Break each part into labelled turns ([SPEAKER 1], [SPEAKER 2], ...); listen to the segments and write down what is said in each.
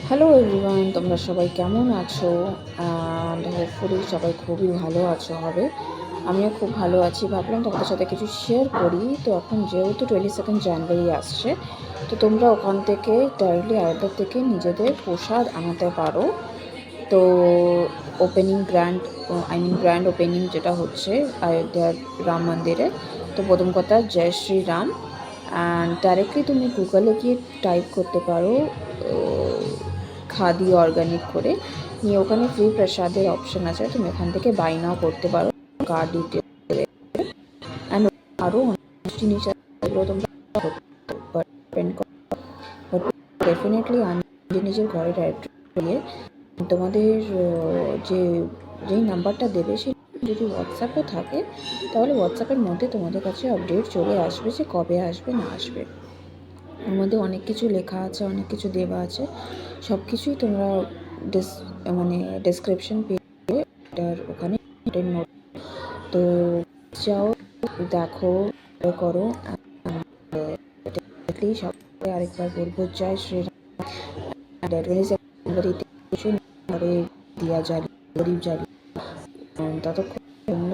[SPEAKER 1] Hello everyone, তোমরা সবাই কেমন আছো? অ্যান্ড হোপফুলি সবাই খুবই ভালো আছো হবে। আমিও খুব ভালো আছি। ভাবলাম তোমাদের সাথে কিছু শেয়ার করি। তো এখন যেহেতু 22 জানুয়ারি আসছে, তো তোমরা ওখান থেকে ডাইরেক্টলি আয়োধ্যা থেকে নিজেদের প্রসাদ আনাতে পারো। তো গ্র্যান্ড ওপেনিং যেটা হচ্ছে অযোধ্যার রাম মন্দিরে। তো প্রথম কথা, জয় শ্রীরাম। অ্যান্ড ডাইরেক্টলি তুমি গুগলে গিয়ে টাইপ করতে পারো খাদি অর্গানিক করে নিয়ে, ওখানে ফ্রি প্রসাদের অপশন আছে, তুমি ওখান থেকে বাই নাও করতে পারো কার্ড ডিটেল। অ্যান্ড আরও অনেক জিনিস আছে যেগুলো তোমরা ডিপেন্ড করো, বাট ডেফিনেটলি আমি নিজের ঘরে ডাইরেক্ট দিয়ে তোমাদের যেই নাম্বারটা দেবে সেই যদি হোয়াটসঅ্যাপও থাকে, তাহলে হোয়াটসঅ্যাপের মধ্যে তোমাদের কাছে আপডেট চলে আসবে যে কবে আসবে না আসবে। ওর মধ্যে অনেক কিছু লেখা আছে, অনেক কিছু দেওয়া আছে, সব কিছুই তোমরা ডেসক্রিপশন পেয়ে এটার ওখানে নোট। তো যাও, দেখো, করো। সবাই আরেকবার বলবো, জয় শ্রীরাম। ঘরে দিয়া জ্বালি, প্রদীপ জ্বালি। ততক্ষণ জন্য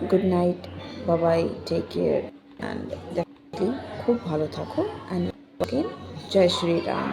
[SPEAKER 1] গুড নাইট, বাবাই, টেক কেয়ার, অ্যান্ড খুব ভালো থাকো। অ্যান্ড জয় শ্রীরাম।